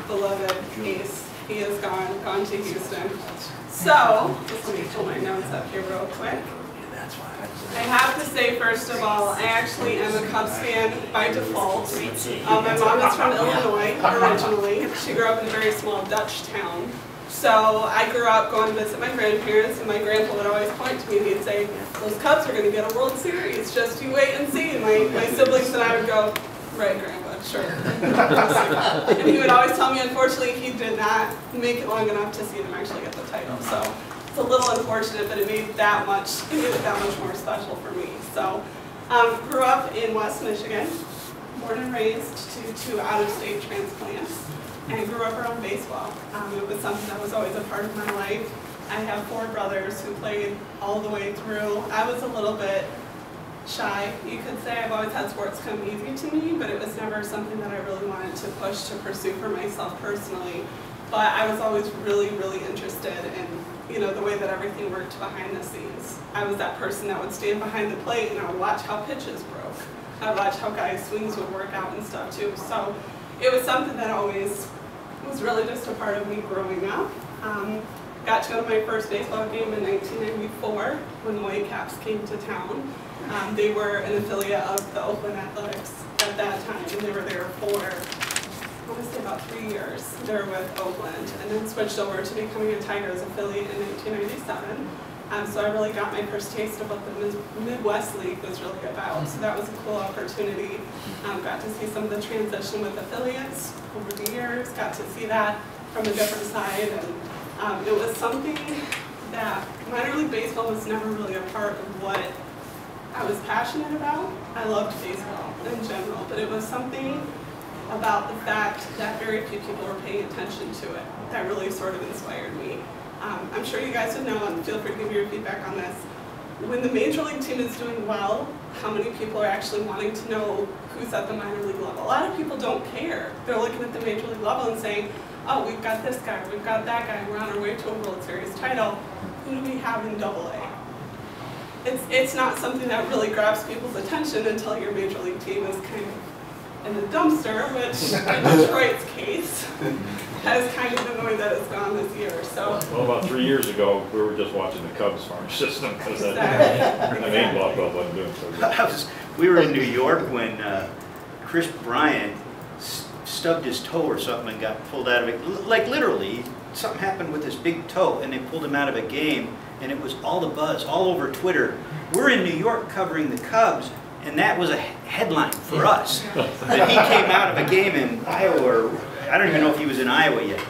beloved ace. He is gone to Houston. So, just let me pull my notes up here real quick. I have to say, first of all, I actually am a Cubs fan by default. My mom is from Illinois originally. She grew up in a very small Dutch town. So I grew up going to visit my grandparents, and my grandpa would always point to me and he'd say, those Cubs are going to get a World Series, just you wait and see. And my siblings and I would go, right, Grandpa, sure. And he would always tell me, unfortunately, he did not make it long enough to see them actually get the title. So it's a little unfortunate, but it made it that much more special for me. So grew up in West Michigan, born and raised to two out-of-state transplants, and grew up around baseball. It was something that was always a part of my life. I have 4 brothers who played all the way through. I was a little bit shy, you could say. I've always had sports come easy to me, but it was never something that I really wanted to push to pursue for myself personally. But I was always really, really interested in, the way that everything worked behind the scenes. I was that person that would stand behind the plate and I would watch how pitches broke. I would watch how guys' swings would work out and stuff too. So it was something that always was really just a part of me growing up. Got to go to my first baseball game in 1994 when the Whitecaps came to town. They were an affiliate of the Oakland Athletics at that time, and they were there for, I want to say about 3 years. They were with Oakland, and then switched over to becoming a Tigers affiliate in 1997. So I really got my first taste of what the Midwest League was really about. So that was a cool opportunity. Got to see some of the transition with affiliates over the years. Got to see that from a different side, and it was something that minor league baseball was never really a part of what I was passionate about. I loved baseball in general, but it was something about the fact that very few people were paying attention to it that really sort of inspired me. I'm sure you guys would know, and feel free to give me your feedback on this. When the major league team is doing well, how many people are actually wanting to know who's at the minor league level? A lot of people don't care. They're looking at the major league level and saying, oh, we've got this guy, we've got that guy, we're on our way to a World Series title. Who do we have in AA? It's not something that really grabs people's attention until your major league team is kind of in the dumpster, which in Detroit's case has kind of been the way that it's gone this year. So, well, about 3 years ago, we were just watching the Cubs farm system because the main block club wasn't doing so good. We were in New York when Chris Bryant stubbed his toe or something and got pulled out of it. Like literally, something happened with his big toe and they pulled him out of a game, and it was all the buzz all over Twitter. We're in New York covering the Cubs, and that was a headline for us. That he came out of a game in Iowa, or I don't even know if he was in Iowa yet.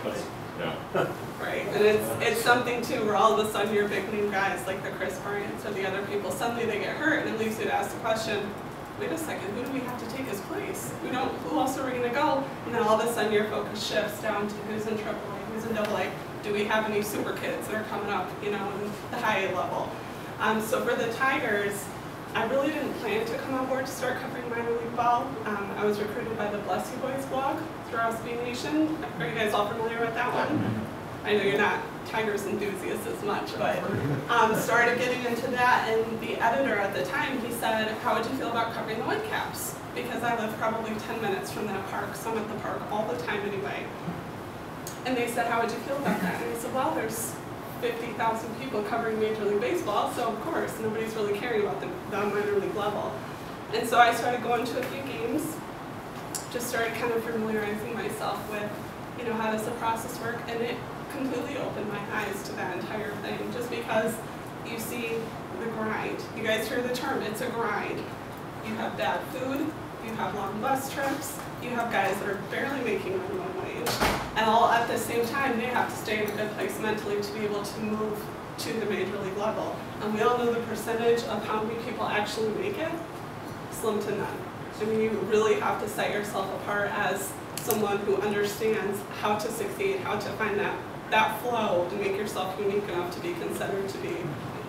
Yeah. Right, and it's something too where all of a sudden your big name guys like the Chris Bryants or the other people, suddenly they get hurt, and it leaves you to ask the question, wait a second, who do we have to take his place? Who else are we going to go? And then all of a sudden your focus shifts down to who's in AAA, who's in AA. Do we have any super kids that are coming up, in the high A level? So for the Tigers, I really didn't plan to come on board to start covering minor league ball. I was recruited by the Bless You Boys blog through SB Nation. Are you guys all familiar with that one? I know you're not Tigers enthusiasts as much, but started getting into that, and the editor at the time, he said, how would you feel about covering the Whitecaps? Because I live probably 10 minutes from that park, so I'm at the park all the time anyway. And they said, how would you feel about that? And I said, well, there's 50,000 people covering Major League Baseball, so of course, nobody's really caring about the minor league level. And so I started going to a few games, just started kind of familiarizing myself with, how does the process work, and it completely opened my eyes to that entire thing, just because you see the grind. You guys hear the term, it's a grind. You have bad food, you have long bus trips, you have guys that are barely making minimum wage, and all at the same time they have to stay in a good place mentally to be able to move to the major league level. And we all know the percentage of how many people actually make it, slim to none. I mean, you really have to set yourself apart as someone who understands how to succeed, how to find that flow and make yourself unique enough to be considered to be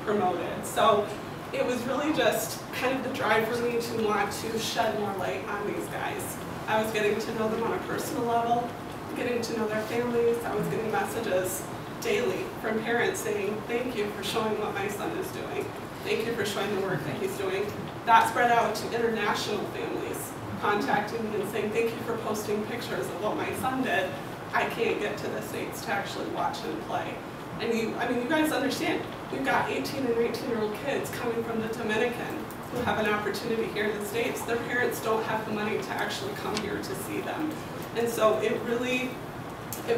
promoted. So it was really just kind of the drive for me to want to shed more light on these guys. I was getting to know them on a personal level, getting to know their families. I was getting messages daily from parents saying, thank you for showing what my son is doing. Thank you for showing the work that he's doing. That spread out to international families contacting me and saying, thank you for posting pictures of what my son did. I can't get to the States to actually watch him play. And you guys understand, we've got 18 and 19-year-old kids coming from the Dominican who have an opportunity here in the States. Their parents don't have the money to actually come here to see them. And so it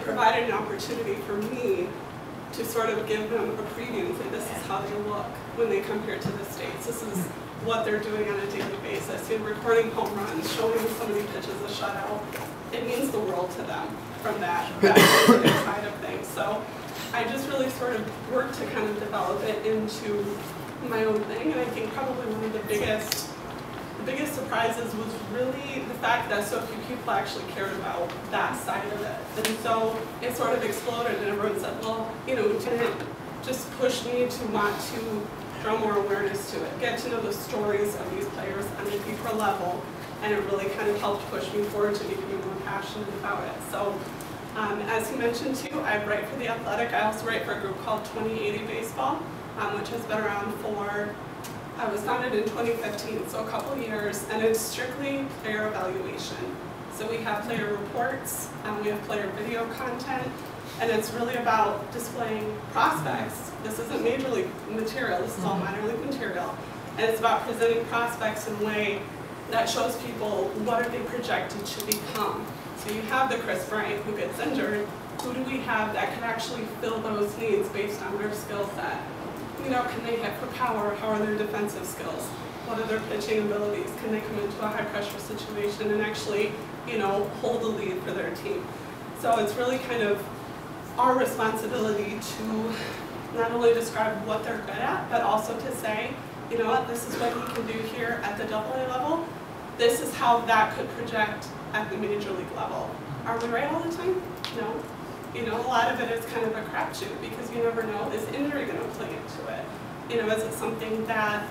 provided an opportunity for me to sort of give them a preview and say, this is how they look when they come here to the States. This is what they're doing on a daily basis. You're recording home runs, showing them somebody pitches a shutout. It means the world to them from that side of things. So I just really sort of worked to kind of develop it into my own thing, and I think probably one of the biggest surprises was really the fact that so few people actually cared about that side of it. And so it sort of exploded, and everyone said, well, you know, did it just push me to want to draw more awareness to it, get to know the stories of these players on a deeper level, and it really kind of helped push me forward to becoming more passionate about it. So as he mentioned too, I write for The Athletic. I also write for a group called 2080 Baseball, which has been around I was founded in 2015, so a couple years, and it's strictly player evaluation. So we have player reports, we have player video content, and it's really about displaying prospects. This isn't major league material, this is all minor league material. And it's about presenting prospects in a way that shows people what are they projected to become. So you have the Chris Bryant who gets injured. Who do we have that can actually fill those needs based on their skill set? You know, can they hit for power? How are their defensive skills? What are their pitching abilities? Can they come into a high pressure situation and actually, you know, hold the lead for their team? So it's really kind of our responsibility to not only describe what they're good at, but also to say, you know what, this is what he can do here at the AA level. This is how that could project at the major league level. Are we right all the time? No. You know, a lot of it is kind of a crapshoot because you never know, is injury going to play into it? You know, is it something that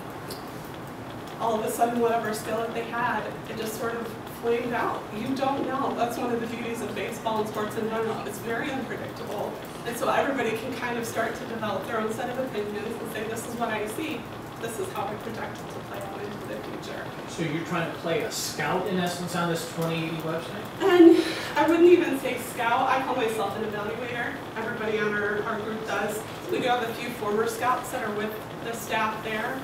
all of a sudden whatever skill that they had, it just sort of flamed out? You don't know. That's one of the beauties of baseball and sports in general. It's very unpredictable. And so everybody can kind of start to develop their own set of opinions and say, this is what I see. This is how I project it to play out into the future. So you're trying to play a scout in essence on this 2080 website? And I wouldn't even say scout. I call myself an evaluator. Everybody on our group does. We do have a few former scouts that are with the staff there.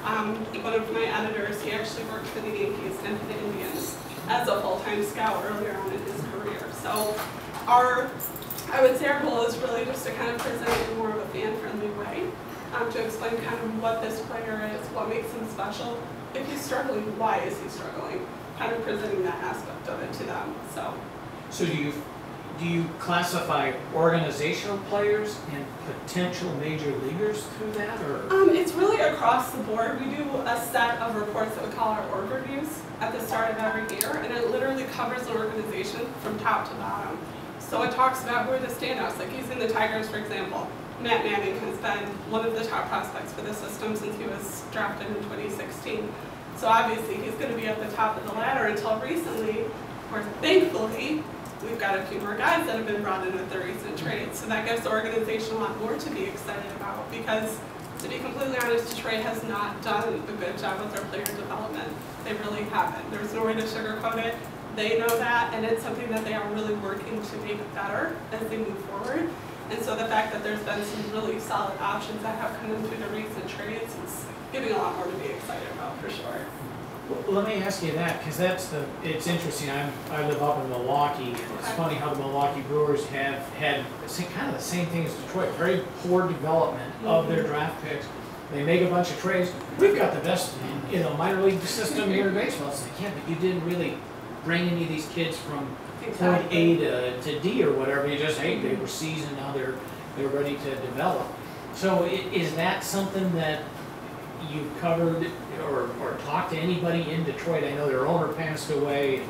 One of my editors, he actually worked for the Yankees and for the Indians as a full-time scout earlier on in his career. So I would say our goal is really just to kind of present it in more of a fan-friendly way. To explain kind of what this player is, what makes him special. If he's struggling, why is he struggling? Kind of presenting that aspect of it to them. So do you classify organizational players and potential major leaguers through that, or? It's really across the board. We do a set of reports that we call our org reviews at the start of every year, and it literally covers the organization from top to bottom. So it talks about who are the standouts, like using the Tigers, for example. Matt Manning has been one of the top prospects for the system since he was drafted in 2016. So obviously he's going to be at the top of the ladder until recently, or thankfully, we've got a few more guys that have been brought in with the recent trades. So that gives the organization a lot more to be excited about because, to be completely honest, Detroit has not done a good job with their player development. They really haven't. There's no way to sugarcoat it. They know that, and it's something that they are really working to make better as they move forward. And so the fact that there's been some really solid options that have come in through the recent trades is giving a lot more to be excited about, for sure. Well, let me ask you that, because it's interesting. I live up in Milwaukee, and it's funny how the Milwaukee Brewers have had kind of the same thing as Detroit, very poor development of their draft picks. They make a bunch of trades. We've got the best, minor league system here in baseball. It's like, yeah, but you didn't really bring any of these kids from point A to D or whatever. You just, hey, they were seasoned, now they're ready to develop. So is that something that you've covered or talked to anybody in Detroit? I know their owner passed away, and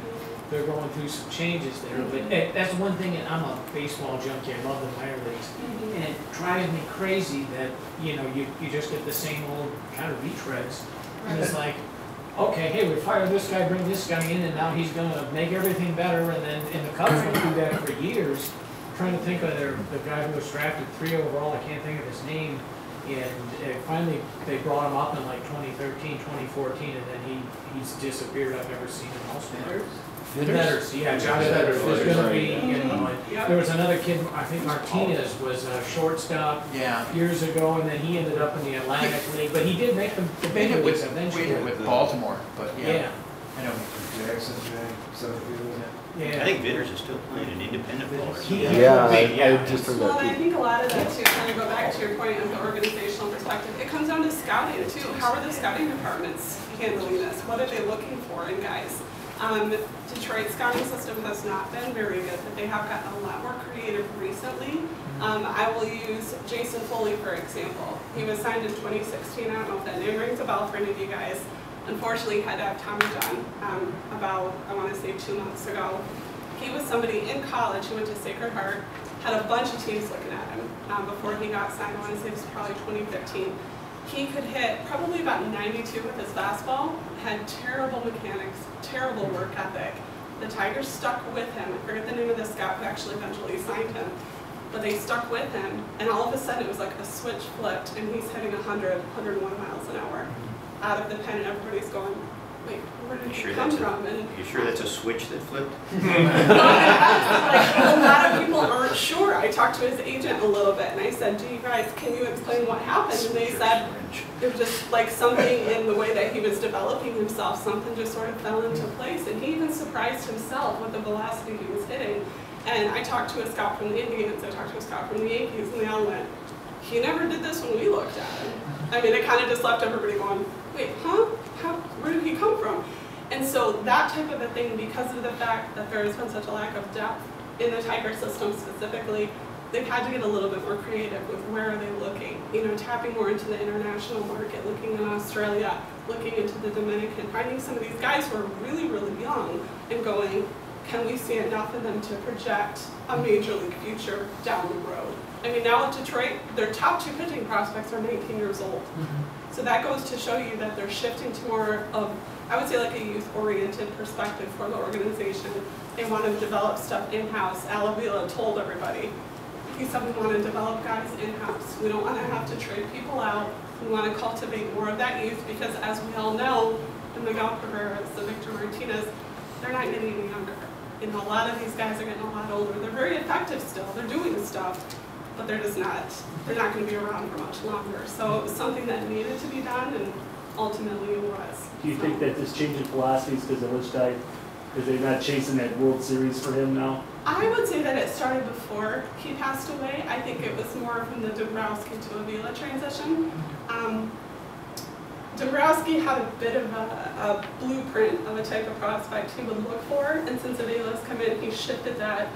they're going through some changes there, but that's one thing, and I'm a baseball junkie, I love the minor leagues, and it drives me crazy that, you just get the same old kind of retreads, and it's like, okay, hey, we fired this guy, bring this guy in, and now he's going to make everything better. And the Cubs went through that for years. I'm trying to think of the guy who was drafted 3 overall. I can't think of his name. And finally, they brought him up in like 2013, 2014, and then he's disappeared. I've never seen him elsewhere. Vitters, yeah, Josh Vitters was going to be, you know, there was another kid, I think Martinez was a shortstop years ago, and then he ended up in the Atlantic League, but he did make the big leagues eventually. With Baltimore, but Yeah. I know. Jackson, I think Vitters is still playing an independent ball. I just heard Well, that and I too. think a lot of that too, kind of go back to your point of the organizational perspective, it comes down to scouting too. How are the scouting departments handling this? What are they looking for in guys? Detroit's scouting system has not been very good, but they have gotten a lot more creative recently. I will use Jason Foley for example. He was signed in 2016. I don't know if that name rings a bell for any of you guys. Unfortunately, had to have Tommy John about, I want to say 2 months ago. He was somebody in college who went to Sacred Heart, had a bunch of teams looking at him before he got signed. I want to say it was probably 2015. He could hit probably about 92 with his fastball, had terrible mechanics, terrible work ethic. The Tigers stuck with him. I forget the name of the scout who actually eventually signed him, but they stuck with him, and all of a sudden it was like a switch flipped, and he's hitting 100, 101 miles an hour out of the pen, and everybody's going, wait, where did he come from? And You sure that's a switch that flipped? like, a lot of people aren't sure. I talked to his agent a little bit, and I said, "Do you guys, can you explain what happened?" And they said it was just like something in the way that he was developing himself, something just sort of fell into place, and he even surprised himself with the velocity he was hitting. And I talked to a scout from the Indians, I talked to a scout from the Yankees, and they all went, "He never did this when we looked at him." I mean, it kind of just left everybody going, wait, huh? Where did he come from? And so that type of a thing, because of the fact that there has been such a lack of depth in the Tiger system specifically, they've had to get a little bit more creative with where are they looking. You know, tapping more into the international market, looking in Australia, looking into the Dominican, finding some of these guys who are really, really young and going, can we see enough in them to project a major league future down the road? I mean, now at Detroit, their top 2 pitching prospects are 19 years old. So that goes to show you that they're shifting to more of, I would say, like a youth-oriented perspective for the organization. They want to develop stuff in-house. Lisle told everybody, he said we want to develop guys in-house. We don't want to have to trade people out. We want to cultivate more of that youth because, as we all know, the Miguel Cabrera's, the Victor Martinez, they're not getting any younger. You know, a lot of these guys are getting a lot older. They're very effective still. They're doing stuff, but they're just not, they're not going to be around for much longer. So it was something that needed to be done, and ultimately it was. Do you think that this change in philosophy is because of Lisle died? Because they're not chasing that World Series for him now? I would say that it started before he passed away. I think it was more from the Dombrowski to Avila transition. Dombrowski had a bit of a blueprint of a type of prospect he would look for, and since Avila's come in, he shifted that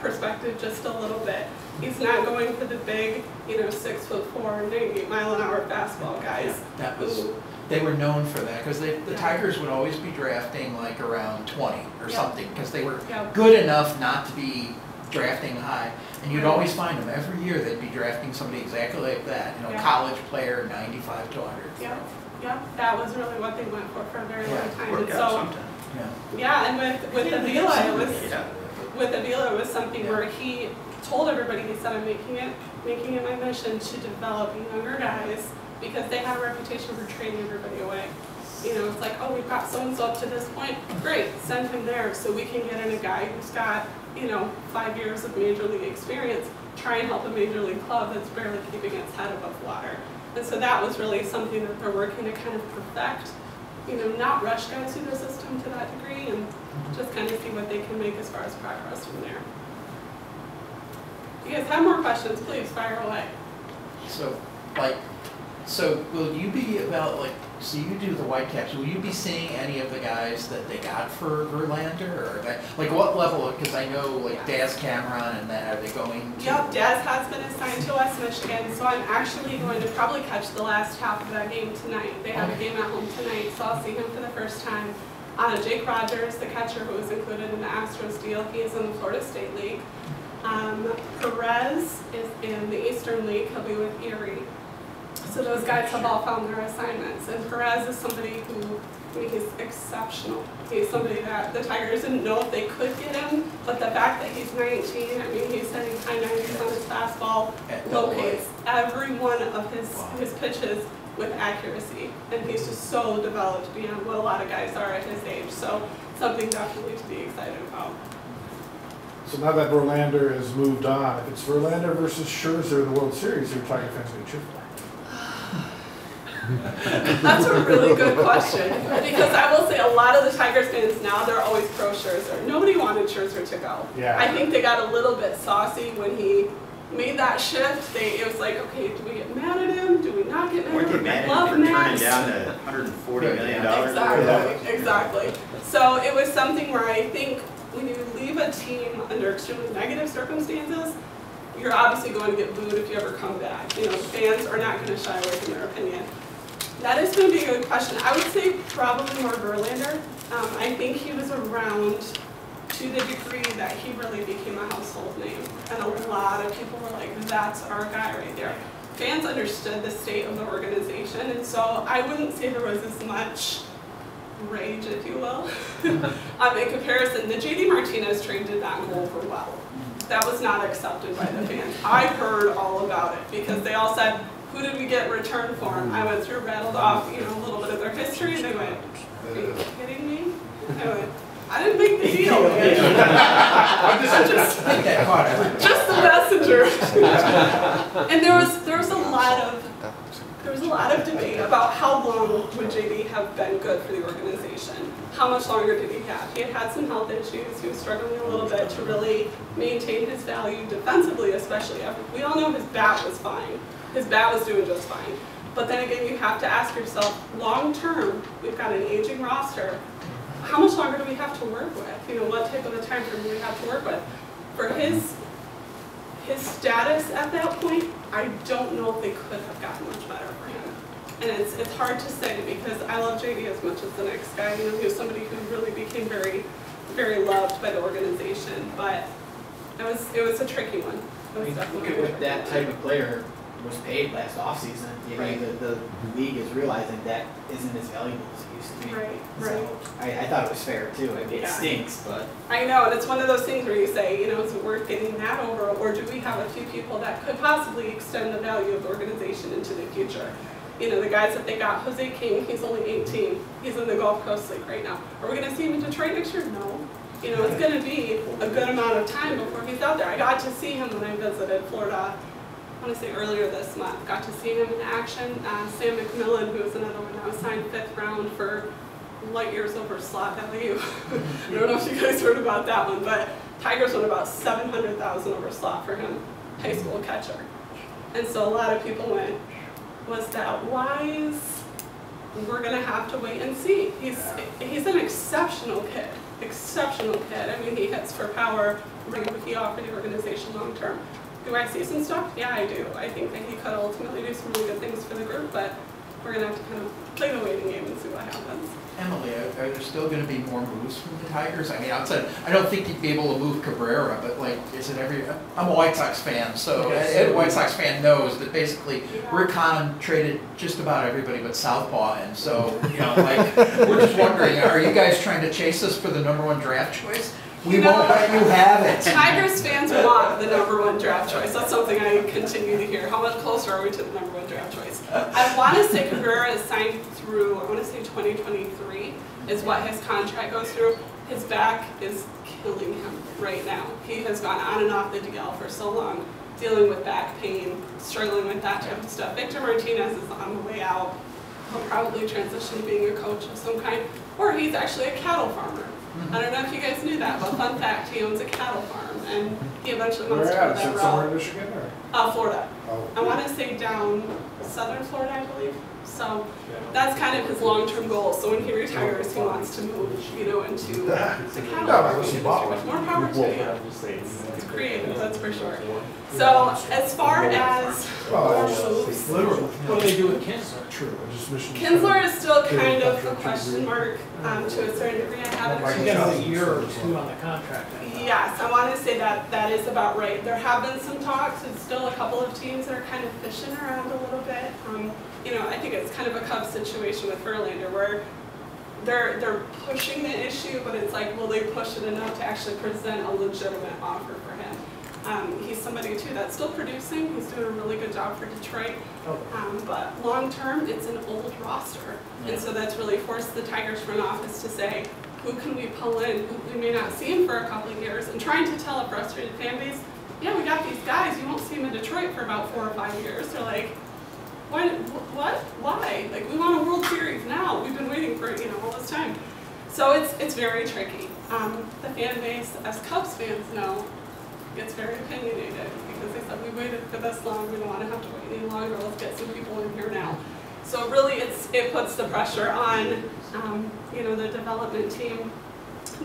perspective just a little bit. He's not going for the big, 6'4", 98-mile-an-hour fastball guys. That was, they were known for that because the Tigers would always be drafting like around 20 or something because they were good enough not to be drafting high. And you'd always find them every year. They'd be drafting somebody exactly like that, college player, 95 to 100. Yeah, that was really what they went for a very long time. Worked out sometime. And with Avila, it was something where he told everybody, he said, I'm making it my mission to develop younger guys because they have a reputation for trading everybody away. It's like, oh, we've got so-and-so up to this point, great, send him there so we can get in a guy who's got, 5 years of major league experience, try and help a major league club that's barely keeping its head above water. And so that was really something that they're working to kind of perfect, not rush guys through the system to that degree and just kind of see what they can make as far as progress from there. If you guys have more questions, please fire away. So will you be so you do the Whitecaps, will you be seeing any of the guys that they got for Verlander, or what level, because I know Daz Cameron and that, are they going to? Yep, Daz has been assigned to West Michigan, so I'm actually going to probably catch the last half of that game tonight. They have a game at home tonight, so I'll see him for the first time. Jake Rogers, the catcher who was included in the Astros deal, he is in the Florida State League. Perez is in the Eastern League, he'll be with Erie. So those guys have all found their assignments, and Perez is somebody who, he's exceptional. He's somebody that the Tigers didn't know if they could get him, but the fact that he's 19, he's hitting high 90s on his fastball. ball, At double A. locates every one of his pitches with accuracy. And he's just so developed beyond what a lot of guys are at his age. So something definitely to be excited about. So now that Verlander has moved on, if it's Verlander versus Scherzer in the World Series, your Tiger fans going to cheer for? That's a really good question, because I will say a lot of the Tigers fans now, they're always pro Scherzer. Nobody wanted Scherzer to go. Yeah. I think they got a little bit saucy when he made that shift. It was like, okay, do we get mad at him? Do we not get mad Weren't at they him? mad Love at him for Max. turning down the $140 million? Exactly. So it was something where I think when you leave a team under extremely negative circumstances, you're obviously going to get booed if you ever come back. You know, fans are not going to shy away from their opinion. That is going to be a good question. I would say probably more Verlander. I think he was around to the degree that he really became a household name. And a lot of people were like, that's our guy right there. Fans understood the state of the organization, and so I wouldn't say there was as much rage, if you will, in comparison. The JD Martinez trade did not go over well. That was not accepted by the fans. I heard all about it because they all said, who did we get in return for him? I went through, rattled off, you know, a little bit of their history, and they went, are you kidding me? I went, I didn't make the deal, man. I'm just the messenger. And there was a lot of debate about how long would JD have been good for the organization. How much longer did he have? He had had some health issues. He was struggling a little bit to really maintain his value defensively, especially. We all know his bat was fine. His bat was doing just fine. But then again, you have to ask yourself, long term, we've got an aging roster. How much longer do we have to work with? You know, what type of a time frame do we have to work with? For his status at that point, I don't know if they could have gotten much better for him. And it's hard to say because I love JD as much as the next guy. You know, he was somebody who really became very, very loved by the organization. But it was a tricky one. It was definitely Look at what that type of player was paid last offseason. You know, Right. the league is realizing that isn't as valuable as it used to be. Right, So I thought it was fair too. I mean, it Yeah. stinks, but I know, and it's one of those things where you say, you know, is it worth getting that over, or do we have a few people that could possibly extend the value of the organization into the future? You know, the guys that they got, Jose King, he's only 18. He's in the Gulf Coast League right now. Are we going to see him in Detroit next year? No. You know, it's going to be a good amount of time before he's out there. I got to see him when I visited Florida, I want to say earlier this month. Got to see him in action. Sam McMillan, who is another one now, signed 5th round for light years over slot value. I don't know if you guys heard about that one, but Tigers went about $700,000 over slot for him, high school catcher. And so a lot of people went, was that wise? We're going to have to wait and see. He's an exceptional kid. Exceptional kid. I mean, he hits for power. What he offered the organization long term. Do I see some stuff? Yeah, I do. I think that he could ultimately do some really good things for the group, but we're going to have to kind of play the waiting game and see what happens. Emily, are there still going to be more moves from the Tigers? I mean, outside, I don't think you'd be able to move Cabrera, but like, is it every? I'm a White Sox fan, so a White Sox fan knows that basically Rick Hahn traded just about everybody but Southpaw, and so you know, like, we're just wondering, are you guys trying to chase us for the #1 draft choice? We won't let you have it. Tigers fans want the #1 draft choice. That's something I continue to hear. How much closer are we to the #1 draft choice? I want to say Cabrera is signed through, I want to say 2023 is what his contract goes through. His back is killing him right now. He has gone on and off the DL for so long, dealing with back pain, struggling with that type of stuff. Victor Martinez is on the way out. He'll probably transition to being a coach of some kind, or he's actually a cattle farmer. I don't know if you guys knew that, but fun fact, he owns a cattle farm, and he eventually wants to go Where at? Is that it somewhere in route. Michigan or? Florida. Oh. I want to say down southern Florida, I believe. So that's kind of his long-term goal. So when he retires, he wants to move, you know, into the cattle farming industry, which more power to you. It's creative, that's for sure. So as far as more moves, What do they do with Kinsler? True. Kinsler is still kind of a question mark to a certain degree. I haven't He got a year or two on the contract. Yes, I want to say that is about right. There have been some talks. There's still a couple of teams that are kind of fishing around a little bit. You know, I think it's kind of a Cubs situation with Verlander where they're pushing the issue, but it's like, will they push it enough to actually present a legitimate offer for him? He's somebody too that's still producing. He's doing a really good job for Detroit. But long term, it's an old roster. And so that's really forced the Tigers front office to say, who can we pull in who we may not see him for a couple of years, and trying to tell a frustrated fan base, yeah, we got these guys, you won't see them in Detroit for about 4 or 5 years. They're like, what? Why? Like, we want a World Series now. We've been waiting for, all this time. So it's very tricky. The fan base, as Cubs fans know, gets very opinionated because they said, we waited for this long, we don't want to have to wait any longer, let's get some people in here now. So really it puts the pressure on the development team.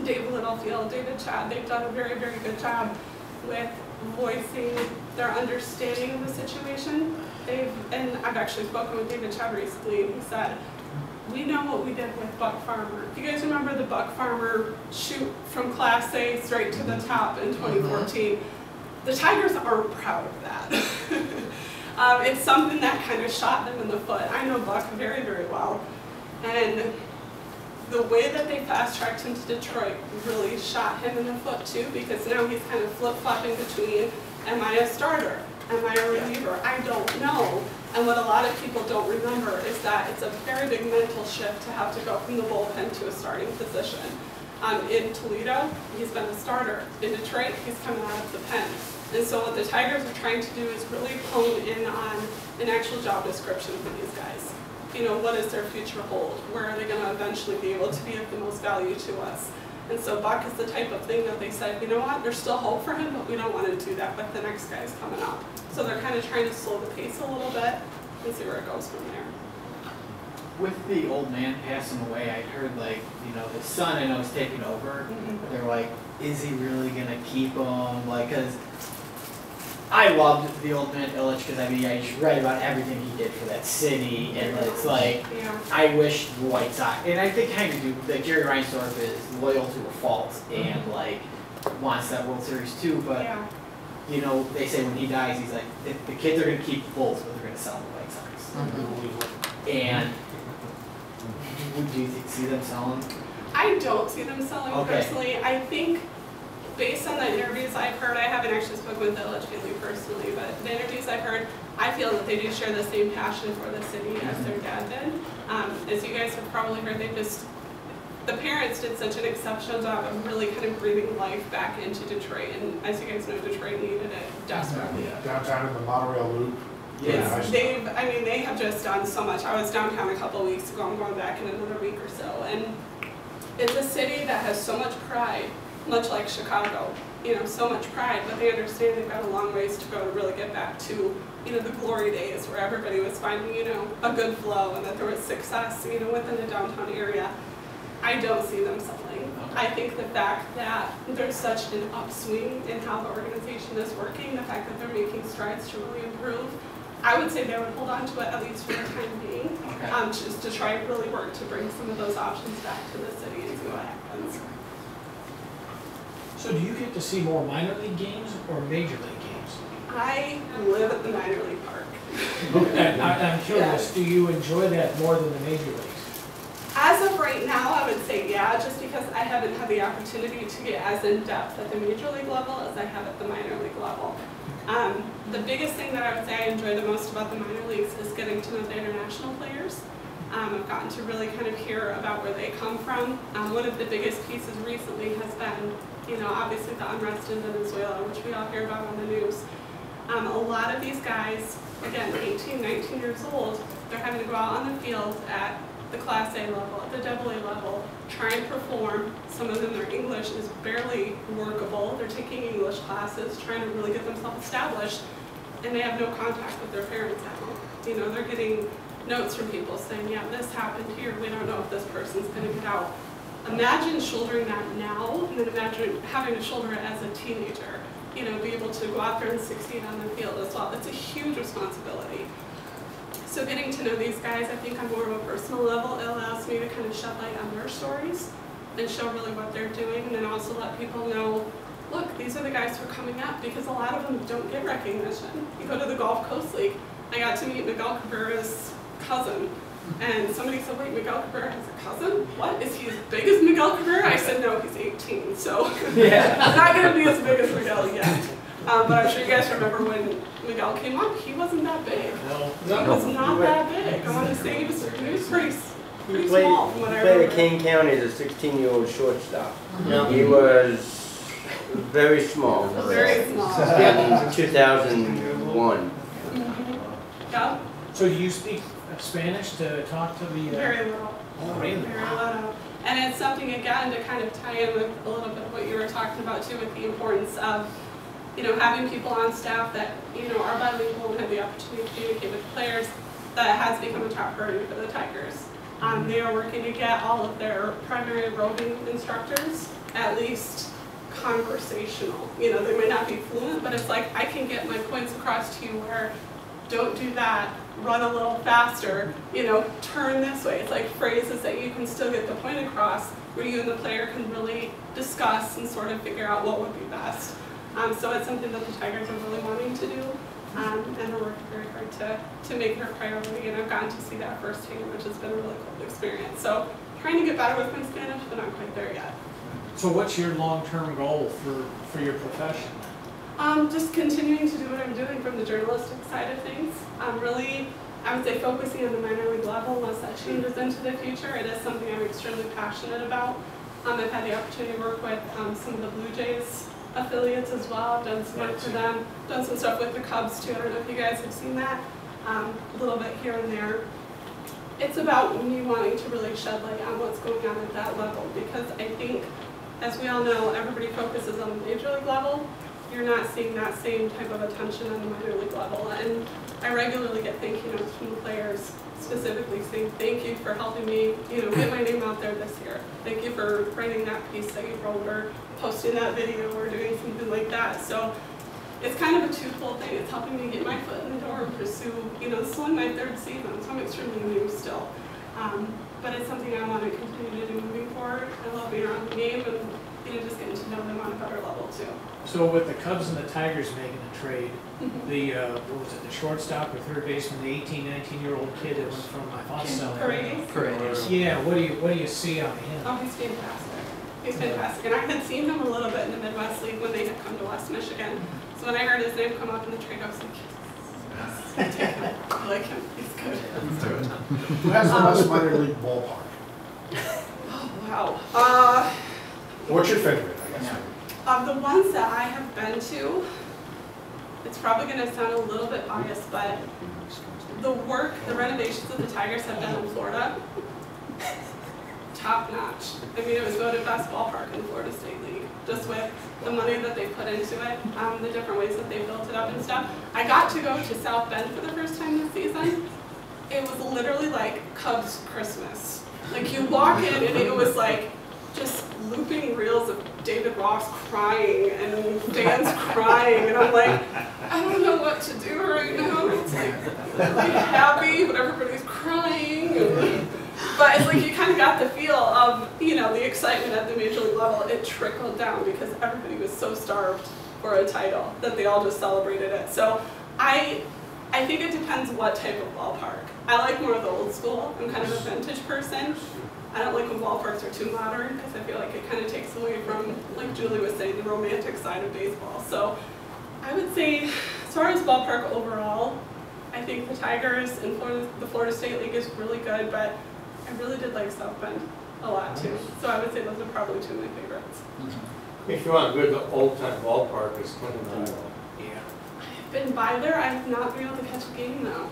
Dave Littlefield, David Chad, they've done a very, very good job with voicing their understanding of the situation. And I've actually spoken with David Chad recently, and he said, we know what we did with Buck Farmer. If you guys remember the Buck Farmer shoot from Class A straight to the top in 2014, the Tigers aren't proud of that. It's something that kind of shot them in the foot. I know Buck very, very well. And the way that they fast-tracked him to Detroit really shot him in the foot too, because now he's kind of flip-flopping between, am I a starter? Am I a reliever? I don't know. And what a lot of people don't remember is that it's a very big mental shift to have to go from the bullpen to a starting position. In Toledo, he's been a starter. In Detroit, he's coming out of the pen. And so what the Tigers are trying to do is really hone in on an actual job description for these guys. What does their future hold? Where are they going to eventually be able to be of the most value to us? And so Buck is the type of thing that they said, you know what, there's still hope for him, but we don't want to do that with the next guys coming up. So they're kind of trying to slow the pace a little bit and see where it goes from there. With the old man passing away, I heard his son I know is taking over. They're like, is he really going to keep him? Because I loved the old man Illich because I just read about everything he did for that city, and it's like, I wish the White Sox, and I think kind of do, like Jerry Reinsdorf is loyal to a fault and wants that World Series too, but they say when he dies, he's like, the kids are going to keep the Bulls, but they're going to sell the White Sox. And do you see them selling? I don't see them selling personally. I think based on the interviews I've heard, I haven't actually spoken with the Illich family personally, but the interviews I've heard, I feel that they do share the same passion for the city as their dad did. As you guys have probably heard, the parents did such an exceptional job of really kind of breathing life back into Detroit, and as you guys know, Detroit needed it desperately. Downtown in the monorail loop. Yes, they have just done so much. I was downtown a couple of weeks ago. I'm going back in another week or so, and it's a city that has so much pride, much like Chicago, so much pride, but they understand they've got a long ways to go to really get back to, the glory days where everybody was finding, a good flow and that there was success, within the downtown area. I don't see them selling. I think the fact that there's such an upswing in how the organization is working, the fact that they're making strides to really improve, I would say they would hold on to it at least for the time being, just to try and really work to bring some of those options back to the city and see what happens. So do you get to see more minor league games or major league games? I live at the minor league park. And I'm curious, do you enjoy that more than the major leagues? As of right now, I would say yeah, just because I haven't had the opportunity to get as in-depth at the major league level as I have at the minor league level. The biggest thing that I would say I enjoy the most about the minor leagues is getting to know the international players. I've gotten to really kind of hear about where they come from. One of the biggest pieces recently has been, obviously the unrest in Venezuela, which we all hear about on the news. A lot of these guys, again, 18, 19 years old, they're having to go out on the field at the Class A level, at the AA level, try and perform. Some of them, their English is barely workable. They're taking English classes, trying to really get themselves established, and they have no contact with their parents at home. They're getting notes from people saying, yeah, this happened here, we don't know if this person's gonna get out. Imagine shouldering that now, and then imagine having to shoulder it as a teenager. Be able to go out there and succeed on the field as well. It's a huge responsibility. So getting to know these guys, I think on more of a personal level, it allows me to kind of shed light on their stories and show really what they're doing, and then also let people know, look, these are the guys who are coming up, because a lot of them don't get recognition. You go to the Gulf Coast League, I got to meet Miguel Cabrera's cousin, and somebody said, wait, Miguel Cabrera has a cousin? What? Is he as big as Miguel Cabrera? I said, no, he's 18, so he's not going to be as big as Miguel yet. But I'm sure you guys remember when Miguel came up, he wasn't that big. No. He was not that big. I want to say he was pretty He small from what I played remember. at King County as a 16-year-old shortstop. Yeah. He was very small. Very small. In 2001. Yeah, So do you speak Spanish to talk to the? very little. Oh, really? Very little. And it's something, again, to kind of tie in with a little bit of what you were talking about too, with the importance of, you know, having people on staff that, you know, are bilingual and have the opportunity to communicate with players. That has become a top priority for the Tigers. They are working to get all of their primary roving instructors at least conversational. You know, they may not be fluent, but it's like, I can get my points across to you where, don't do that, run a little faster, you know, turn this way. It's like phrases that you can still get the point across, where you and the player can really discuss and sort of figure out what would be best. So it's something that the Tigers are really wanting to do, and are working very hard to make it a priority, and I've gotten to see that firsthand, which has been a really cool experience. So trying to get better with my Spanish, but not quite there yet. So what's your long-term goal for your profession? Just continuing to do what I'm doing from the journalistic side of things. Really, I would say focusing on the minor league level, unless that changes into the future. It is something I'm extremely passionate about. I've had the opportunity to work with some of the Blue Jays affiliates as well. I've done some work for them, done some stuff with the Cubs too. I don't know if you guys have seen that, a little bit here and there. It's about me wanting to really shed light on what's going on at that level, because I think, as we all know, everybody focuses on the major league level. You're not seeing that same type of attention on the minor league level. And I regularly get thank you notes from the players specifically saying, thank you for helping me, you know, get my name out there this year. Thank you for writing that piece that you wrote, or posting that video, or doing something like that. So it's kind of a twofold thing. It's helping me get my foot in the door and pursue, you know, this is only my third season, so I'm extremely new still. But it's something I want to continue to do moving forward. I love being around the game and, you know, just getting to know them on a better level too. So with the Cubs and the Tigers making a trade, the what was it, the shortstop or third baseman, the 18, 19-year-old kid that went from, I thought so. Paredes? Yeah, what do you see on him? Oh, he's fantastic. He's fantastic. And I had seen him a little bit in the Midwest League when they had come to West Michigan. So when I heard his name come up in the trade, I was like, yes, take him. I like him. He's good. Who has the best minor league ballpark? Oh, wow. What's your favorite, I guess? Of the ones that I have been to, it's probably going to sound a little bit biased, but the work, the renovations that the Tigers have done in Florida, top notch. I mean, it was voted best ballpark in the Florida State League, just with the money that they put into it, the different ways that they built it up and stuff. I got to go to South Bend for the first time this season. It was literally like Cubs Christmas. Like, you walk in and it was like just looping reels of David Ross crying and fans crying, and I'm like, I don't know what to do right now. It's like really happy, but everybody's crying. But it's like you kind of got the feel of, you know, the excitement at the major league level. It trickled down because everybody was so starved for a title that they all just celebrated it. So I think it depends what type of ballpark. I like more of the old school. I'm kind of a vintage person. I don't like when ballparks are too modern, because I feel like it kind of takes away from, like Julie was saying, the romantic side of baseball. So I would say, as far as ballpark overall, I think the Tigers and the Florida State League is really good, but I really did like South Bend a lot too. So I would say those are probably two of my favorites. If you want a good old-time ballpark, it's Clinton. Yeah. I've been by there. I have not been able to catch a game though.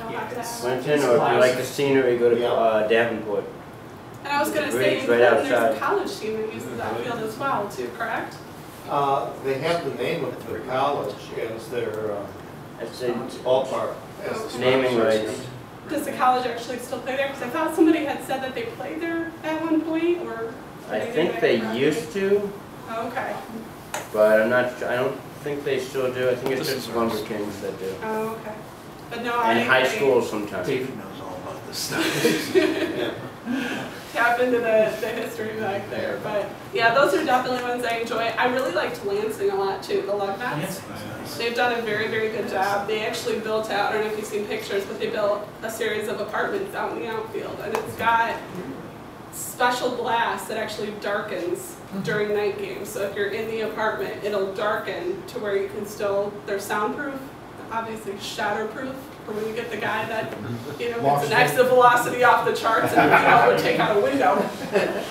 I'll have to ask. Clinton, or if you like the scenery, go to Davenport. And I was going to say, Right there's outside. a college team that uses that field as well too, correct? They have the name of their college as their That's a ballpark. naming rights. Does the college actually still play there? Because I thought somebody had said that they played there at one point, or? I think they used to, Oh, okay. but I'm not sure. I don't think they still do. I think it's just Lumber Kings that do. Oh, okay. But no, I And didn't high really school sometimes. David knows all about this stuff. tap into the history back there. But yeah, those are definitely ones I enjoy. I really liked Lansing a lot too, the Lugnets. They've done a very, very good job. They actually built out, I don't know if you've seen pictures, but they built a series of apartments out in the outfield. And it's got special glass that actually darkens during night games. So if you're in the apartment, it'll darken to where you can still, they're soundproof, obviously shatterproof, for when you get the guy that, you know, gets an exit velocity off the charts and, you know, would take out a window.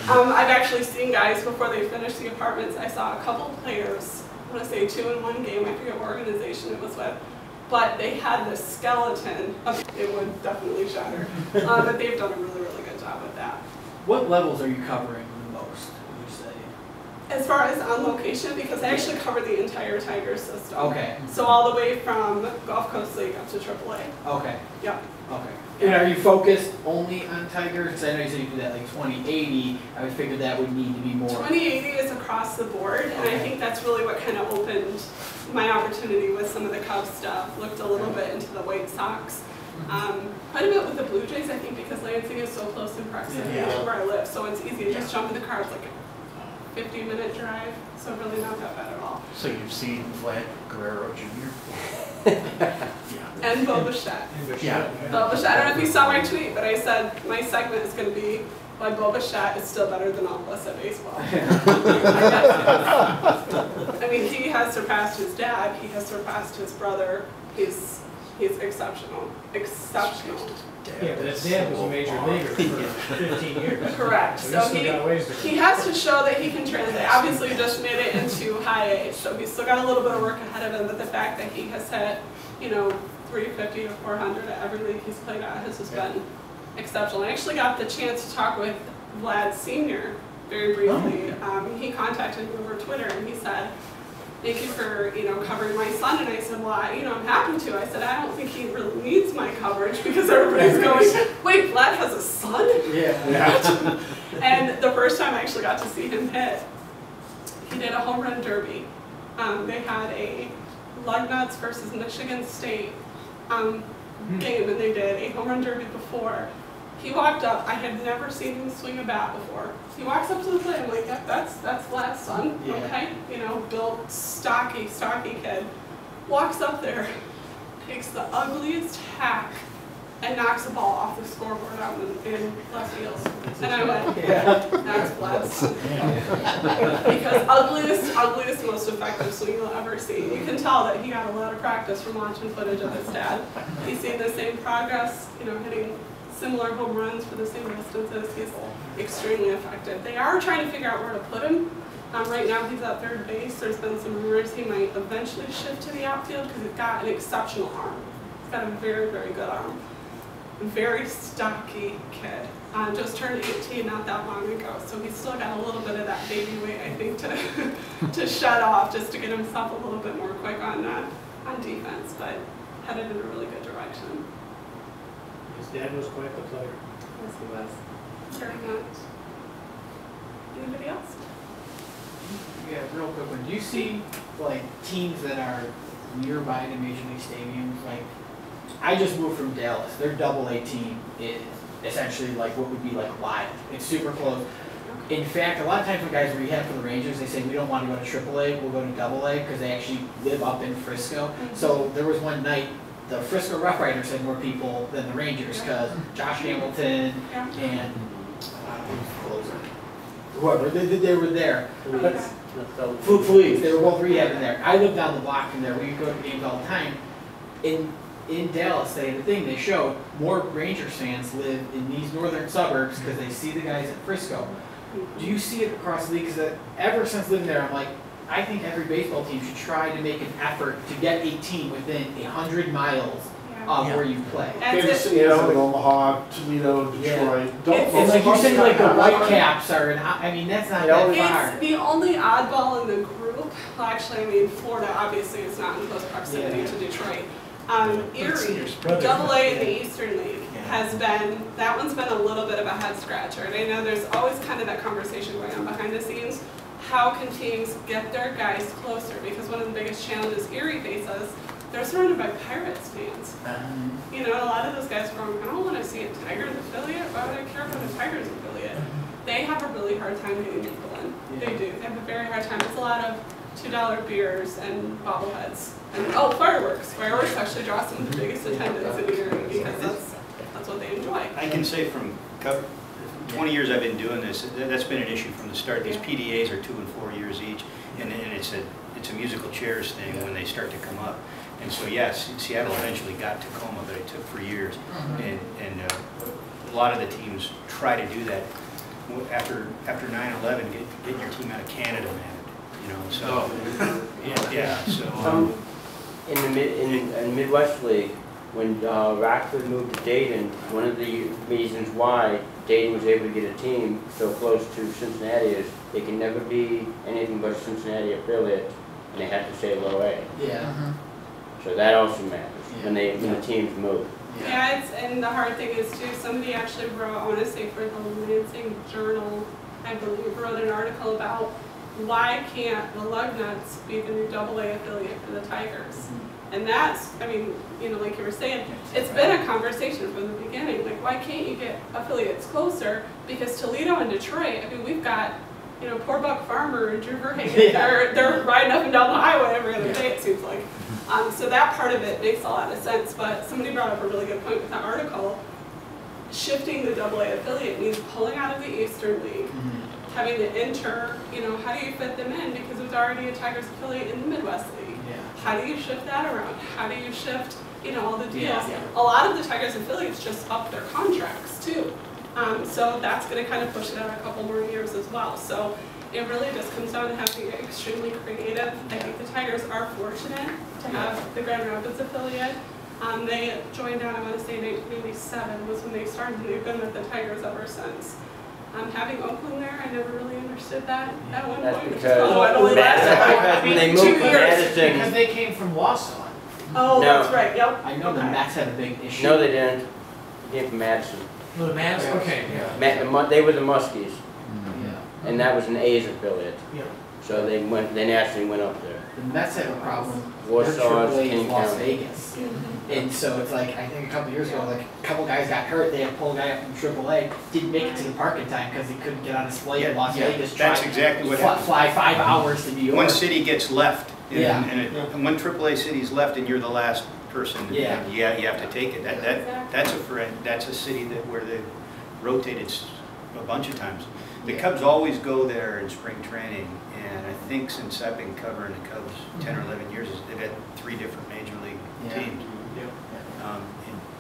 I've actually seen guys before they finish the apartments. I saw a couple players, I want to say 2-in-1 game, I forget what organization it was with, but they had this skeleton. It would definitely shatter. But they've done a really, really good job with that. What levels are you covering the most, would you say? As far as on location, because I actually cover the entire Tigers system. Okay. So all the way from Gulf Coast League up to AAA. Okay. Yep. Okay. And are you focused only on Tigers? Because I know you said you do that like 2080. I would figure that would need to be more. 2080 is across the board, and I think that's really what kind of opened my opportunity with some of the Cubs stuff. Looked a little bit into the White Sox. Quite a bit with the Blue Jays, I think, because Lansing is so close in proximity to where I live. So it's easy to just jump in the car. It's like a 50-minute drive, so really not that bad at all. So you've seen Vlad Guerrero Jr.? And Bo Bichette. Yeah. Bo Bichette. I don't know if you saw my tweet, but I said my segment is going to be why Bo Bichette is still better than all of us at baseball. I mean, he has surpassed his dad. He has surpassed his brother. He's exceptional. Exceptional. Yeah, but his dad was a major leaguer for 15 years. Correct. So he's still got ways to go. he has to show that he can translate. Obviously, he just made it into high A, so he's still got a little bit of work ahead of him, but the fact that he has hit, you know, 350 to 400 at every league he's played at has just been exceptional. I actually got the chance to talk with Vlad Sr. very briefly. He contacted me over Twitter and he said, thank you for, you know, covering my son. And I said, well, I'm happy to. I said, I don't think he really needs my coverage because everybody's going, wait, Vlad has a son? Yeah. And the first time I actually got to see him hit, he did a home run derby. They had a Lugnuts versus Michigan State game, and they did a home run derby before. He walked up. I had never seen him swing a bat before. He walks up to the plate. I'm like, yep, that's Vlad's son. Yeah. Okay, you know, built, stocky kid. Walks up there, takes the ugliest hack, and knocks the ball off the scoreboard out in left field. And I went, that's Vlad's son. Because ugliest, most effective swing you'll ever see. You can tell that he got a lot of practice from watching footage of his dad. He's seen the same progress, you know, hitting similar home runs for the same distances. He's extremely effective. They are trying to figure out where to put him. Right now he's at third base. There's been some rumors he might eventually shift to the outfield because he's got an exceptional arm. He's got a very, very good arm. Very stocky kid. Just turned 18 not that long ago, so he's still got a little bit of that baby weight, I think, to shed off just to get himself a little bit more quick on defense, but headed in a really good direction. His dad was quite the player. Yes, he was. Very much. Anybody else? Yeah, real quick one. Do you see like teams that are nearby to major league stadiums? Like, I just moved from Dallas. Their AA team is essentially like what would be like Lisle. It's super close. In fact, a lot of times when guys rehab for the Rangers, they say we don't want to go to AAA, we'll go to AA because they actually live up in Frisco. So there was one night the Frisco Rough Riders had more people than the Rangers because Josh Hamilton and whoever they were there. Fleets, they were both rehabbing there. I live down the block from there. We go to games all the time. In Dallas, they had a thing. They showed more Rangers fans live in these northern suburbs because they see the guys at Frisco. Do you see it across the league? Because ever since living there, I'm like, I think every baseball team should try to make an effort to get a team within 100 miles of where you play. Kansas City, Omaha, Toledo, Detroit. It's like you're saying, like the Whitecaps are, I mean, that's not that far. It's the only oddball in the group. Well, actually, I mean, Florida obviously is not in close proximity to Detroit. Erie, AA in the Eastern League has been, that one's been a little bit of a head scratcher. And I know there's always kind of that conversation going on behind the scenes. How can teams get their guys closer? Because one of the biggest challenges Erie faces, they're surrounded by Pirates fans. You know, a lot of those guys are going, I don't want to see a Tigers affiliate. Why would I care about a Tigers affiliate? They have a really hard time getting people in. They do. They have a very hard time. It's a lot of $2 beers and bobbleheads. And fireworks. Fireworks actually draw some of the biggest attendance in Erie because that's what they enjoy. I can say from 20 years I've been doing this, that's been an issue from the start. These PDAs are 2 and 4 years each, and it's a musical chairs thing when they start to come up. And so yes, Seattle eventually got Tacoma, but it took for years. And a lot of the teams try to do that. After 9/11, getting your team out of Canada, man. You know, so yeah. So in Midwest League, when Rockford moved to Dayton, one of the reasons why Dayton was able to get a team so close to Cincinnati is they can never be anything but a Cincinnati affiliate, and they have to say low A. Yeah. So that also matters when the teams move. Yeah, and the hard thing is too, somebody actually wrote, I want to say for the Lansing Journal, I believe, wrote an article about why can't the Lugnuts be the new AA affiliate for the Tigers? And that's, I mean, you know, like you were saying, it's been a conversation from the beginning. Like, why can't you get affiliates closer? Because Toledo and Detroit, I mean, we've got, you know, Poor Buck Farmer and Drew Verhagen, they're riding up and down the highway every other day, it seems like. So that part of it makes a lot of sense, but somebody brought up a really good point with that article. Shifting the AA affiliate means pulling out of the Eastern League, having the inter, you know, how do you fit them in? Because there's already a Tigers affiliate in the Midwest League. How do you shift that around? How do you shift, you know, all the deals? A lot of the Tigers affiliates just up their contracts too. So that's going to kind of push it out a couple more years as well. So it really just comes down to having it extremely creative. I think the Tigers are fortunate to have the Grand Rapids affiliate. They joined on, I want to say 1987 was when they started, and they've been with the Tigers ever since. Having Oakland there, I never really understood that at one point. Because when they moved from Madison. Because they came from Wausau. Oh, that's right, yep. I know the Mets had a big issue. No, they didn't. They came from Madison. No, the Madison, okay, yeah. They were the Muskies. And that was an A's affiliate. Yeah. So they naturally went up there. The Mets had a problem. Warsaw, Their AAA King is Las County. Vegas. And so it's like, I think a couple years ago, like a couple guys got hurt. They had to pull a guy up from AAA. Didn't make it to the park in time because he couldn't get on his flight in Las Vegas. That's exactly what happened. Fly 5 hours to New York. One city gets left, and when AAA city's left, and you're the last person, you have to take it. That's a city where they've rotated a bunch of times. The Cubs always go there in spring training, and I think since I've been covering the Cubs 10 or 11 years, they've had 3 different major league teams.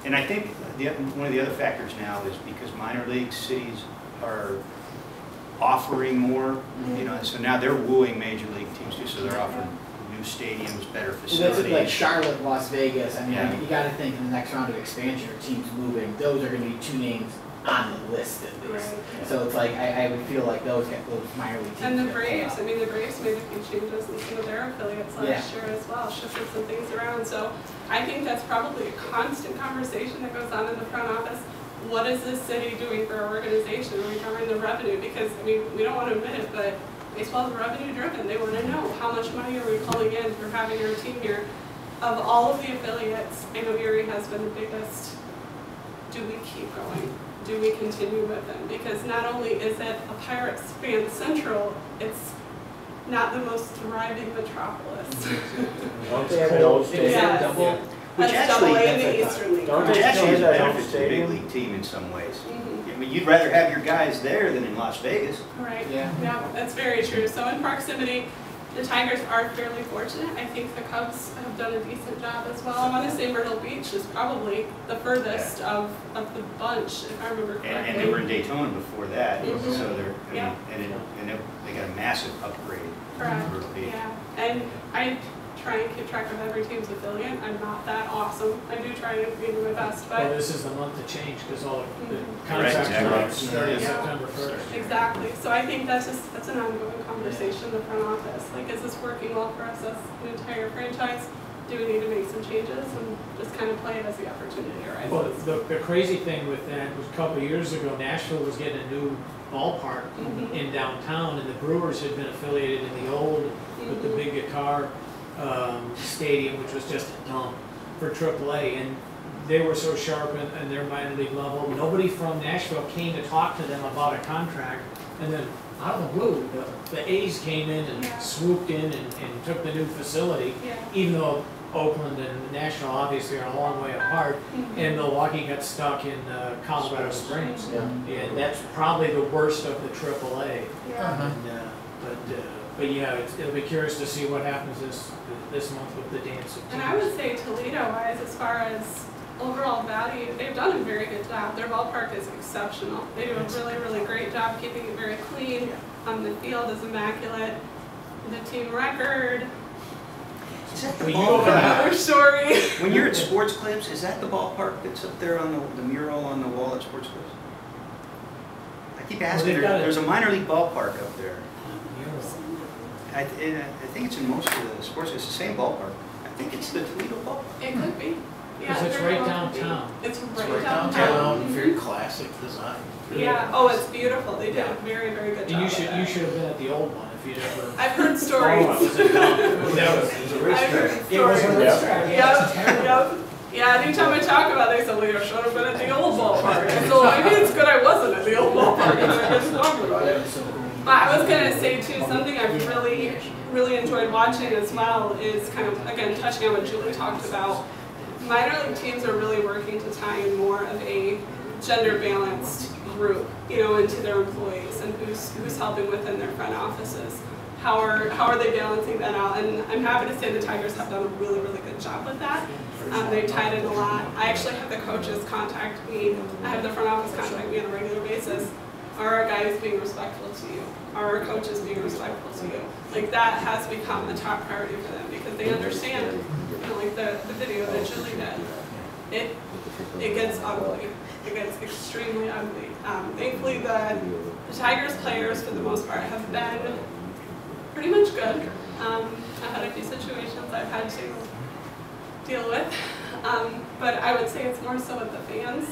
And I think one of the other factors now is because minor league cities are offering more, you know, so now they're wooing major league teams too, so they're offering new stadiums, better facilities. That's like Charlotte, Las Vegas. I mean, you got to think in the next round of expansion or teams moving, those are going to be 2 names on the list at least. So it's like I would feel like those minor league teams. And the Braves, I mean, the Braves made a few changes in some of their affiliates last year as well, shifted some things around. So I think that's probably a constant conversation that goes on in the front office. What is this city doing for our organization? Are we drawing the revenue? Because, I mean, we don't want to admit it, but baseball is revenue driven. They want to know how much money are we pulling in for having our team here. Of all of the affiliates, I know Erie has been the biggest. Do we keep going? Do we continue with them? Because not only is it a Pirates fan central, it's not the most thriving metropolis. Don't they have an old stadium? Yes. Which That's actually, double A in the Eastern League. Don't which they actually change that benefits the big stadium? league team in some ways. I mean, you'd rather have your guys there than in Las Vegas. Right, yeah, that's very true. So in proximity, the Tigers are fairly fortunate. I think the Cubs have done a decent job as well. I want to say Myrtle Beach is probably the furthest of the bunch, if I remember correctly. And they were in Daytona before that, so they're, Yeah. and they got a massive upgrade. Correct, Myrtle Beach. yeah. And I try and keep track of every team's affiliate. I'm not that awesome. I do try and do my best, Well, but this is the month to change because all the Right, contracts exactly. are starting Yeah. September 1st. exactly. So I think that's an ongoing conversation in the front office. Like, is this working well for us as an entire franchise? Do we need to make some changes and just kind of play it as the opportunity arises? Well, the crazy thing with that was a couple of years ago, Nashville was getting a new ballpark in downtown, and the Brewers had been affiliated in the old with the big guitar stadium, which was just a dump for AAA, and they were so sharp in their minor league level. Nobody from Nashville came to talk to them about a contract, and then out of the blue, the A's came in and swooped in and took the new facility, even though Oakland and National obviously are a long way apart, and Milwaukee got stuck in Colorado Springs. And that's probably the worst of the AAA. Yeah. But yeah, it'll be curious to see what happens this month with the dance. And I would say Toledo-wise, as far as overall value, they've done a very good job. Their ballpark is exceptional. They do a really, really great job keeping it very clean. The field is immaculate. The team record. Is that the Well, you ballpark? Another story. When you're at Sports Clips, is that the ballpark that's up there on the mural on the wall at Sports Clips? I keep asking, they've got it. there's a minor league ballpark up there. I think it's in most of the sports, it's the same ballpark. I think it's the Toledo ballpark. It could be. Yeah, Because it's very right well could be. downtown. It's It's right right downtown. downtown, very classic design. Yeah. Oh, it's beautiful. They did Yeah. a very, very good And job. you with should it. have been at the old one if you'd ever. I've heard stories. Oh, was it dumb? That was It was a I've heard racetrack. It was a stories. racetrack. Yeah, it's terrible. Yep. Yeah, anytime I talk about it, they say, well, you should have been at the old ballpark. So maybe it's good I wasn't at the old ballpark and I just talked about it. But I was going to say, too, something I've really enjoyed watching as well is kind of, again, touching on what Julie talked about. Minor league teams are really working to tie in more of a gender-balanced group, into their employees and who's helping within their front offices. How are they balancing that out? And I'm happy to say the Tigers have done a really, really good job with that. They've tied in a lot. I actually have the coaches contact me. I have the front office contact me on a regular basis. Are our guys being respectful to you? Are our coaches being respectful to you? Like, that has become a top priority for them because they understand, like the video that Julie did, it gets ugly. It gets extremely ugly. Thankfully, the Tigers players, for the most part, have been pretty much good. I've had a few situations I've had to deal with, but I would say it's more so with the fans.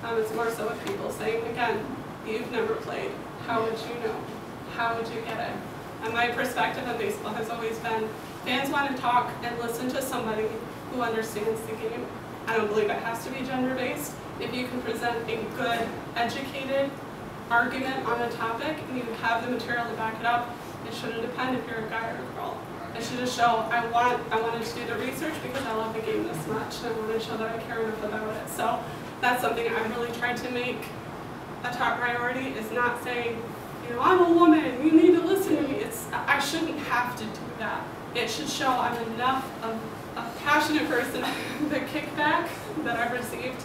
It's more so with people saying, again, you've never played. How would you know? How would you get it? And my perspective on baseball has always been, fans want to talk and listen to somebody who understands the game. I don't believe it has to be gender-based. If you can present a good, educated argument on a topic and you have the material to back it up, it shouldn't depend if you're a guy or a girl. It should just show, I wanted to do the research because I love the game this much and I want to show that I care enough about it. So that's something I've really tried to make a top priority, is not saying, I'm a woman, you need to listen to me. I shouldn't have to do that. It should show I'm enough of a passionate person. The kickback that I've received,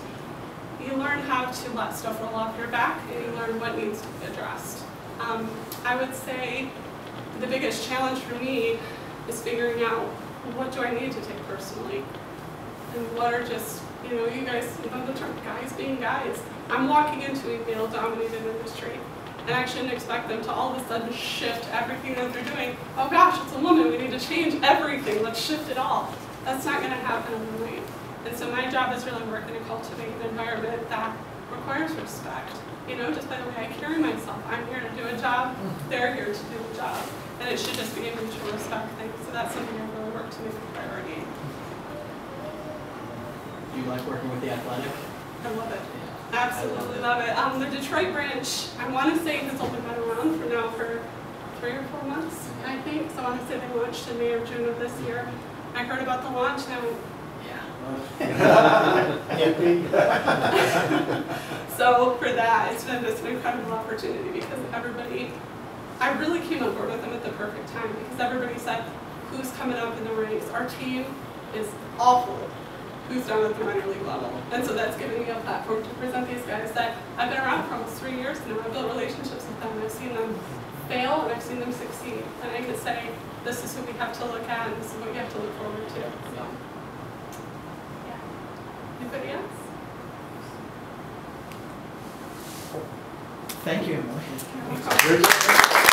you learn how to let stuff roll off your back and you learn what needs to be addressed. I would say the biggest challenge for me is figuring out, what do I need to take personally? And what are just, you guys know the term guys being guys. I'm walking into a male-dominated industry, and I shouldn't expect them to all of a sudden shift everything that they're doing. Oh gosh, it's a woman, we need to change everything, let's shift it all. That's not going to happen overnight. And so my job is really working to cultivate an environment that requires respect. Just by the way I carry myself, I'm here to do a job, they're here to do a job. And it should just be a mutual respect thing. So that's something I really work to make a priority. Do you like working with the Athletic? I love it. Absolutely love it. The Detroit branch, I want to say, has only been around for 3 or 4 months, I think. So I want to say they launched in May or June of this year. I heard about the launch and I went, so for that, it's been just an incredible opportunity because I really came on board with them at the perfect time because everybody said, who's coming up in the ranks? Our team is awful. Who's down at the minor league level? And so that's giving me a platform to present these guys that I've been around for almost 3 years now. I've built relationships with them. I've seen them fail and I've seen them succeed. And I can say, this is who we have to look at and this is what you have to look forward to. So, yeah. Anybody else? Thank you. You're welcome.